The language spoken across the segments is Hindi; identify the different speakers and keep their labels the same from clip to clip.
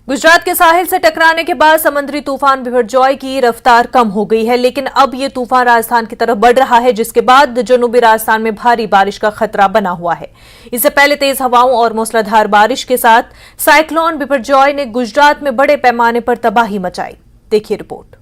Speaker 1: गुजरात के साहिल से टकराने के बाद समुद्री तूफान बिपरजॉय की रफ्तार कम हो गई है, लेकिन अब ये तूफान राजस्थान की तरफ बढ़ रहा है, जिसके बाद जनूबी राजस्थान में भारी बारिश का खतरा बना हुआ है। इससे पहले तेज हवाओं और मूसलाधार बारिश के साथ साइक्लोन बिपरजॉय ने गुजरात में बड़े पैमाने पर तबाही मचाई। देखिए रिपोर्ट।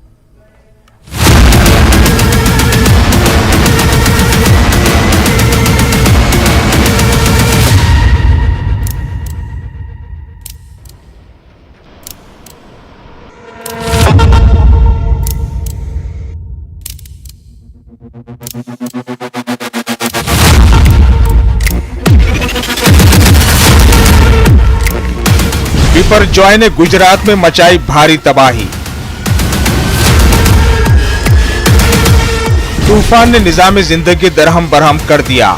Speaker 2: बिपरजॉय ने गुजरात में मचाई भारी तबाही। तूफान ने निजाम जिंदगी दरहम बरहम कर दिया।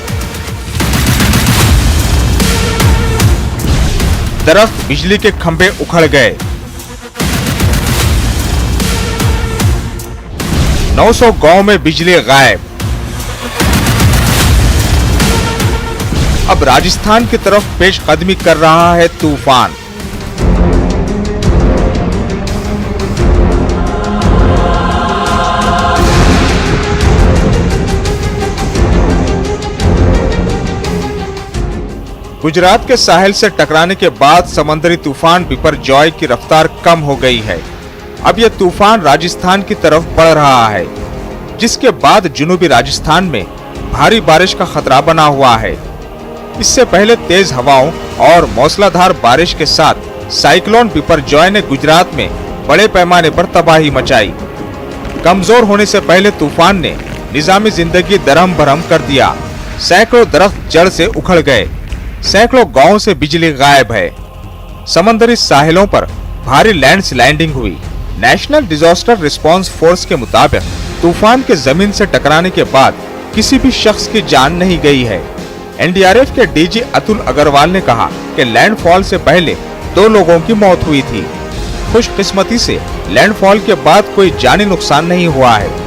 Speaker 2: दरख्त, बिजली के खंभे उखड़ गए। 900 गांव में बिजली गायब। अब राजस्थान की तरफ पेशकदमी कर रहा है तूफान। गुजरात के साहिल से टकराने के बाद समुद्री तूफान बिपरजॉय की रफ्तार कम हो गई है। अब यह तूफान राजस्थान की तरफ बढ़ रहा है, जिसके बाद जनूबी राजस्थान में भारी बारिश का खतरा बना हुआ है। इससे पहले तेज हवाओं और मूसलाधार बारिश के साथ साइक्लोन बिपरजॉय ने गुजरात में बड़े पैमाने पर तबाही मचाई। कमजोर होने से पहले तूफान ने निजामी जिंदगी दरहम बरहम कर दिया। सैकड़ों दरख्त जड़ से उखड़ गए। सैकड़ों गांवों से बिजली गायब है। समंदरी साहिलों पर भारी लैंडस्लाइडिंग हुई। नेशनल डिजास्टर रिस्पांस फोर्स के मुताबिक तूफान के जमीन से टकराने के बाद किसी भी शख्स की जान नहीं गई है। एनडीआरएफ के डीजी अतुल अग्रवाल ने कहा कि लैंडफॉल से पहले 2 लोगों की मौत हुई थी। खुशकिस्मती से लैंडफॉल के बाद कोई जानी नुकसान नहीं हुआ है।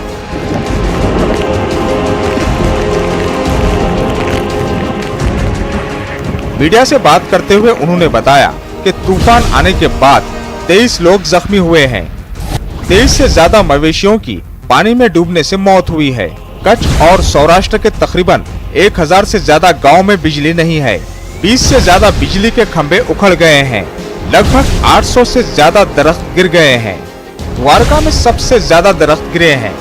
Speaker 2: मीडिया से बात करते हुए उन्होंने बताया कि तूफान आने के बाद 23 लोग जख्मी हुए हैं। 23 से ज्यादा मवेशियों की पानी में डूबने से मौत हुई है। कच्छ और सौराष्ट्र के तकरीबन 1000 से ज्यादा गांव में बिजली नहीं है। 20 से ज्यादा बिजली के खंभे उखड़ गए हैं। लगभग 800 से ज्यादा दरख्त गिर गए हैं। द्वारका में सबसे ज्यादा दरख्त गिरे हैं।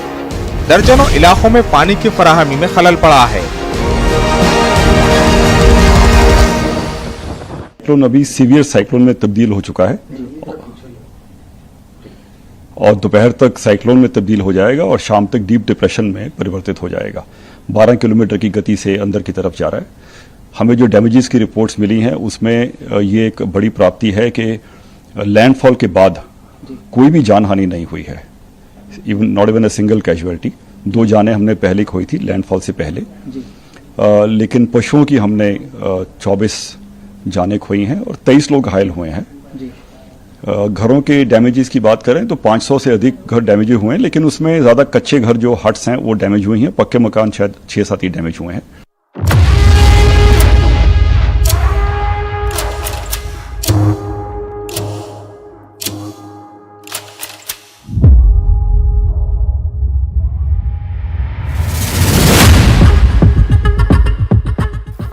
Speaker 2: दर्जनों इलाकों में पानी की फराहमी में खलल पड़ा है।
Speaker 3: साइक्लोन अभी सीवियर साइक्लोन में तब्दील हो चुका है और दोपहर तक साइक्लोन में तब्दील हो जाएगा और शाम तक डीप डिप्रेशन में परिवर्तित हो जाएगा। 12 किलोमीटर की गति से अंदर की तरफ जा रहा है। हमें जो डैमेजेस की रिपोर्ट्स मिली हैं उसमें ये एक बड़ी प्राप्ति है कि लैंडफॉल के बाद कोई भी जानहानि नहीं हुई है। Not even a single casualty. 2 जानें हमने पहले खोई थी लैंडफॉल से पहले, लेकिन पशुओं की हमने 24 जानें खोई हैं और 23 लोग घायल हुए हैं। घरों के डैमेजेस की बात करें तो 500 से अधिक घर डैमेज हुए हैं, लेकिन उसमें ज्यादा कच्चे घर जो हट्स हैं वो डैमेज हुई हैं। पक्के मकान शायद 6-7 ही डैमेज हुए हैं।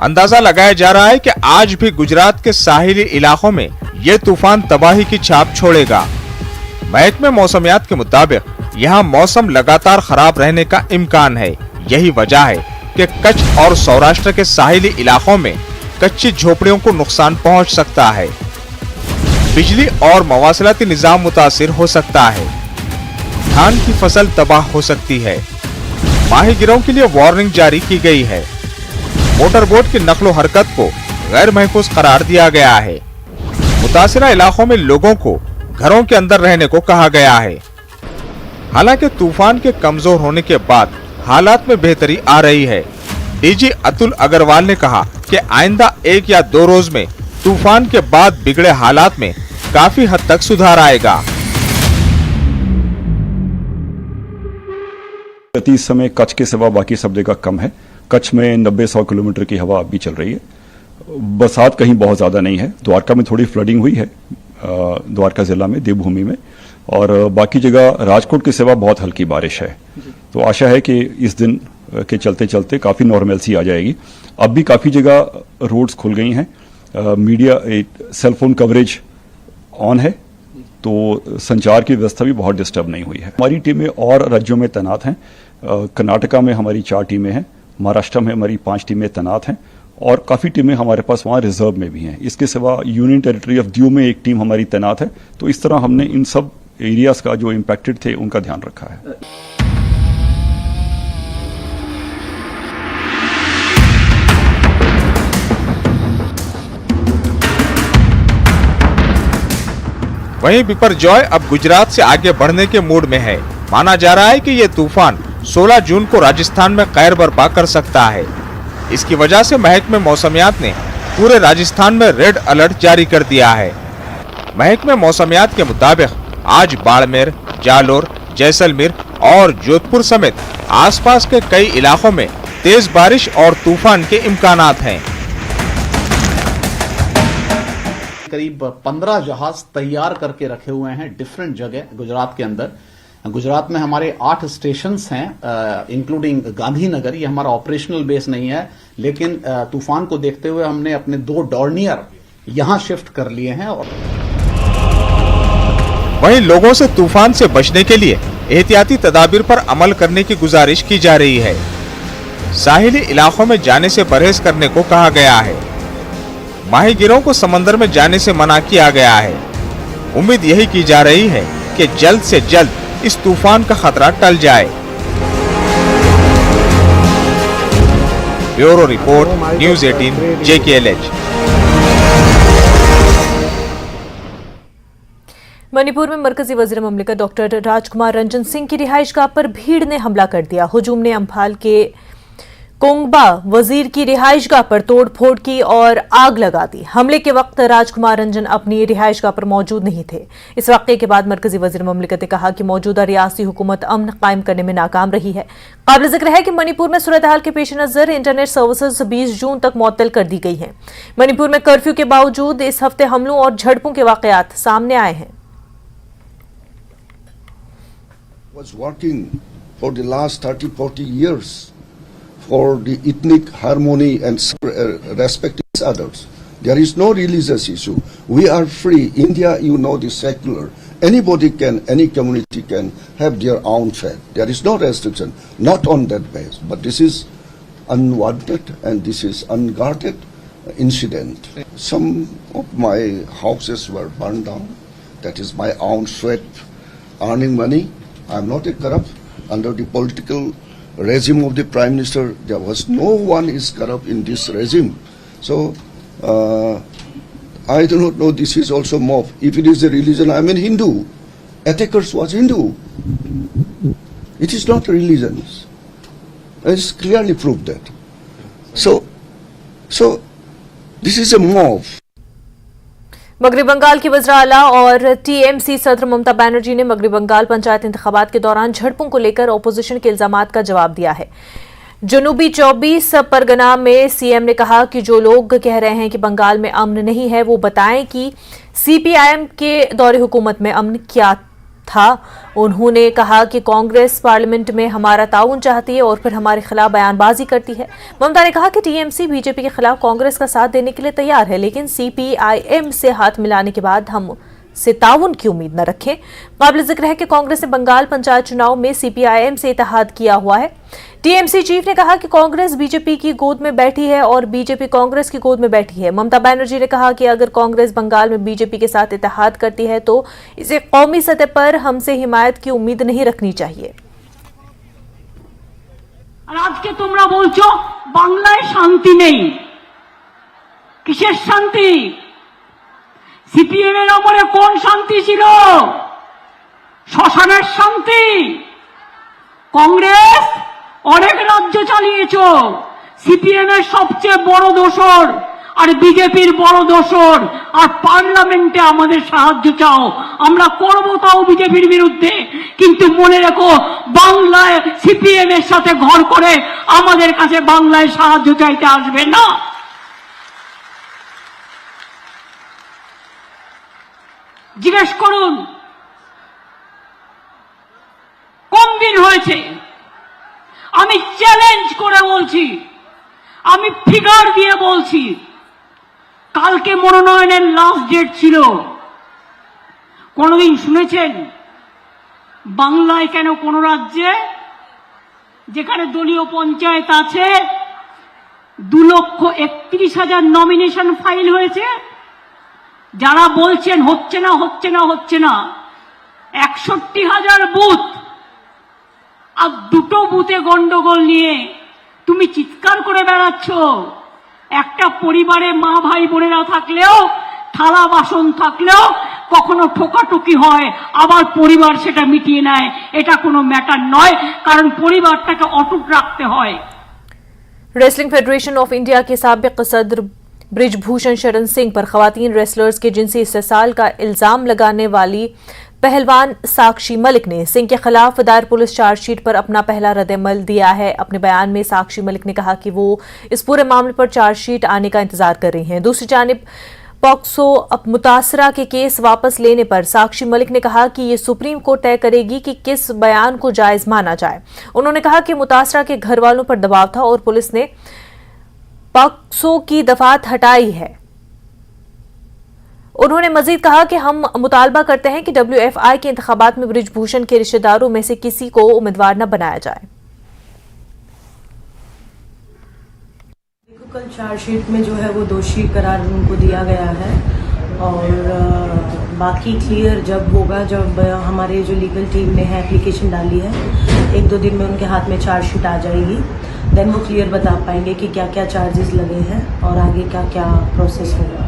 Speaker 2: अंदाजा लगाया जा रहा है कि आज भी गुजरात के साहिली इलाकों में ये तूफान तबाही की छाप छोड़ेगा। महकमे मौसमियात के मुताबिक यहाँ मौसम लगातार खराब रहने का इम्कान है। यही वजह है कि कच्छ और सौराष्ट्र के साहिली इलाकों में कच्ची झोपड़ियों को नुकसान पहुँच सकता है। बिजली और मवासलाती निजाम मुतासिर हो सकता है। धान की फसल तबाह हो सकती है। माहीगिरों के लिए वार्निंग जारी की गई है। मोटर बोट की नकलो हरकत को गैर महफूज करार दिया गया है। मुतासिरा इलाकों में लोगों को घरों के अंदर रहने को कहा गया है। हालांकि तूफान के कमजोर होने के बाद हालात में बेहतरी आ रही है। डीजी अतुल अग्रवाल ने कहा कि आइंदा 1 या 2 रोज में तूफान के बाद बिगड़े हालात में काफी हद तक सुधार आएगा।
Speaker 3: गति इस समय कच्छ के सिवा बाकी सब जगह कम है। कच्छ में 90-100 किलोमीटर की हवा अभी चल रही है। बरसात कहीं बहुत ज्यादा नहीं है। द्वारका में थोड़ी फ्लडिंग हुई है, द्वारका जिला में, देवभूमि में, और बाकी जगह राजकोट के सिवा बहुत हल्की बारिश है। तो आशा है कि इस दिन के चलते चलते काफ़ी नॉर्मलसी आ जाएगी। अब भी काफ़ी जगह रोड्स खुल गई हैं, media cell phone coverage on है, तो संचार की व्यवस्था भी बहुत डिस्टर्ब नहीं हुई है। हमारी टीमें और राज्यों में तैनात हैं। कर्नाटका में हमारी 4 टीमें हैं, महाराष्ट्र में हमारी 5 टीमें तैनात हैं, और काफ़ी टीमें हमारे पास वहाँ रिजर्व में भी हैं। इसके सिवा यूनियन टेरिटरी ऑफ दीव में एक टीम हमारी तैनात है। तो इस तरह हमने इन सब एरियाज का जो इम्पैक्टेड थे उनका ध्यान रखा है।
Speaker 2: वहीं बिपरजॉय अब गुजरात से आगे बढ़ने के मूड में है। माना जा रहा है कि ये तूफान 16 जून को राजस्थान में कहर बर्पा कर सकता है। इसकी वजह से महकमे मौसमियात ने पूरे राजस्थान में रेड अलर्ट जारी कर दिया है। महकमे मौसमियात के मुताबिक आज बाड़मेर, जालोर, जैसलमेर और जोधपुर समेत आसपास के कई इलाकों में तेज बारिश और तूफान के इम्कानात हैं।
Speaker 4: करीब 15 जहाज तैयार करके रखे हुए हैं डिफरेंट जगह गुजरात के अंदर। गुजरात में हमारे 8 स्टेशंस हैं, इंक्लूडिंग गांधीनगर। ये हमारा ऑपरेशनल बेस नहीं है, लेकिन तूफान को देखते हुए हमने अपने 2 डॉर्नियर यहां शिफ्ट कर लिए हैं।
Speaker 2: वहीं लोगों से तूफान से बचने के लिए एहतियाती तदाबीर पर अमल करने की गुजारिश की जा रही है। साहिली इलाकों में जाने से परहेज करने को कहा गया है। माहीगिरों को समंदर में जाने से मना किया गया है। उम्मीद यही की जा रही है कि जल्द से जल्द इस तूफान का खतरा टल जाए। Bureau report, news 18 JKLH।
Speaker 1: Manipur में मरकजी वजीर ममलिकत डॉक्टर राजकुमार रंजन सिंह की रिहाइशगाह पर भीड़ ने हमला कर दिया। हुजूम ने अम्फाल के कोंगबा वजीर की रिहाइशगाह पर तोड़फोड़ की और आग लगा दी। हमले के वक्त राजकुमार रंजन अपनी रिहाइशगाह पर मौजूद नहीं थे। इस वाकये के बाद मरकजी वजीर ममलिकत ने कहा कि मौजूदा रियासती हुकूमत अमन कायम करने में नाकाम रही है। काबिल जिक्र है कि मणिपुर में सूरत हाल के पेश नजर इंटरनेट सर्विसेज 20 जून तक मुअत्तल कर दी गई हैं। मणिपुर में कर्फ्यू के बावजूद इस हफ्ते हमलों और झड़पों के वाकयात सामने आए हैं।
Speaker 5: Was working for the last 30-40 years for the ethnic harmony and respecting each others. There is no religious issue. We are free. India, you know, is secular. Anybody can, any community can have their own faith. There is no restriction, not on that base. But this is unwanted and this is unguarded incident. Some of my houses were burned down. That is my own sweat earning money. I am not a corrupt. Under the political regime of the Prime Minister, there was no one is corrupt in this regime. So, I do not know, this is also mob. If it is a religion, I am a Hindu. Attackers was Hindu. It is not religion. It's clearly proved that. So this is a mob.
Speaker 1: मगरबी बंगाल की वज़ीर आला और टीएमसी सदर ममता बनर्जी ने मगरबी बंगाल पंचायत इंतखाबात के दौरान झड़पों को लेकर अपोजिशन के इल्जामात का जवाब दिया है। जनूबी 24 परगना में सीएम ने कहा कि जो लोग कह रहे हैं कि बंगाल में अमन नहीं है, वो बताएं कि सीपीआईएम के दौरे हुकूमत में अमन क्या था। उन्होंने कहा कि कांग्रेस पार्लियामेंट में हमारा ताउन चाहती है और फिर हमारे खिलाफ बयानबाजी करती है। ममता ने कहा कि टीएमसी बीजेपी के खिलाफ कांग्रेस का साथ देने के लिए तैयार है, लेकिन सीपीआईएम से हाथ मिलाने के बाद हम से ताउन की उम्मीद न रखें। काबिल जिक्र है कि कांग्रेस ने बंगाल पंचायत चुनाव में सीपीआईएम से इत्तेहाद किया हुआ है। टीएमसी चीफ ने कहा कि कांग्रेस बीजेपी की गोद में बैठी है और बीजेपी कांग्रेस की गोद में बैठी है। ममता बनर्जी ने कहा कि अगर कांग्रेस बंगाल में बीजेपी के साथ इत्तेहाद करती है तो इसे कौमी सतह पर हमसे हिमायत की उम्मीद नहीं रखनी चाहिए।
Speaker 6: आज के तुमरा बोलছো বাংলায় শান্তি নেই, কিসের শান্তি? সিপিএম এর আমলে কোন শান্তি ছিল? শ্মশানের শান্তি। কংগ্রেস অনেক রাজ্য চালিয়েছো, সিপিএম এর সবচেয়ে বড় দোসর আর বিজেপির বড় দোসর, আর পার্লামেন্টে আমাদের সাহায্য চাও, আমরা করব তাও বিজেপির বিরুদ্ধে, কিন্তু মনে রেখো বাংলায় সিপিএম এর সাথে ঘর করে আমাদের কাছে বাংলায় সাহায্য চাইতে আসবে না। জিজ্ঞেস করুন কম দিন হয়েছে। আমি চ্যালেঞ্জ করে বলছি, আমি ফিগার দিয়ে বলছি, কালকে মনোনয়নের লাস্ট ডেট ছিল। কোনদিন শুনেছেন বাংলায় কেন কোন রাজ্যে যেখানে দলীয় পঞ্চায়েত আছে 2,31,000 নমিনেশন ফাইল হয়েছে? যারা বলছেন হচ্ছে না হচ্ছে না হচ্ছে না, 61,000 বুথ আর দুটো বুথে গন্ডগোল নিয়ে তুমি চিৎকার করে বেড়াচ্ছ। একটা পরিবারে মা ভাই বোনেরা থাকলেও, থালা বাসন থাকলেও কখনো ঠোকাঠুকি হয়, আবার পরিবার সেটা মিটিয়ে নেয়। এটা কোনো ম্যাটার নয়, কারণ পরিবারটাকে অটুট রাখতে হয়।
Speaker 1: रेसलिंग फेडरेशन ऑफ इंडिया के साबिक सदर बृजभूषण शरण सिंह पर खवातीन रेसलर्स के जिनसी इस्तेसाल का इल्जाम लगाने वाली पहलवान साक्षी मलिक ने सिंह के खिलाफ दायर पुलिस चार्जशीट पर अपना पहला रद्दअमल दिया है। अपने बयान में साक्षी मलिक ने कहा कि वो इस पूरे मामले पर चार्जशीट आने का इंतजार कर रही हैं। दूसरी जानिब पॉक्सो मुतासरा के केस वापस लेने पर साक्षी मलिक ने कहा कि ये सुप्रीम कोर्ट तय करेगी कि किस बयान को जायज माना जाए। उन्होंने कहा कि मुतासरा के घर वालों पर दबाव था और पुलिस ने पॉक्सो की दफात हटाई है। उन्होंने मजीद कहा कि हम मुतालबा करते हैं कि WFI के इंतखाबात में बृजभूषण के रिश्तेदारों में से किसी को उम्मीदवार न बनाया जाए।
Speaker 7: कल चार्जशीट में जो है वो दोषी करार उनको दिया गया है और बाकी क्लियर जब होगा, जब हमारे जो लीगल टीम ने है एप्लीकेशन डाली है, 1-2 दिन में उनके हाथ में चार्जशीट आ जाएगी। देन वो क्लियर बता पाएंगे कि क्या क्या चार्जेस लगे हैं और आगे क्या क्या प्रोसेस होगा।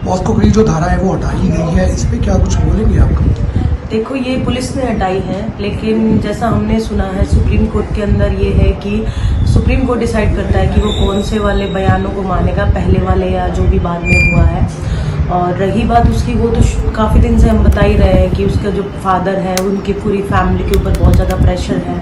Speaker 8: पॉस्को की जो धारा है वो हटा ही गई है, इस पे क्या कुछ बोलेंगे आप?
Speaker 7: देखो ये पुलिस ने हटाई है, लेकिन जैसा हमने सुना है सुप्रीम कोर्ट के अंदर ये है कि सुप्रीम कोर्ट डिसाइड करता है कि वो कौन से वाले बयानों को मानेगा, पहले वाले या जो भी बाद में हुआ है। और रही बात उसकी, वो तो काफ़ी दिन से हम बता ही रहे हैं कि उसका जो फादर है उनकी पूरी फैमिली के ऊपर बहुत ज़्यादा प्रेशर है।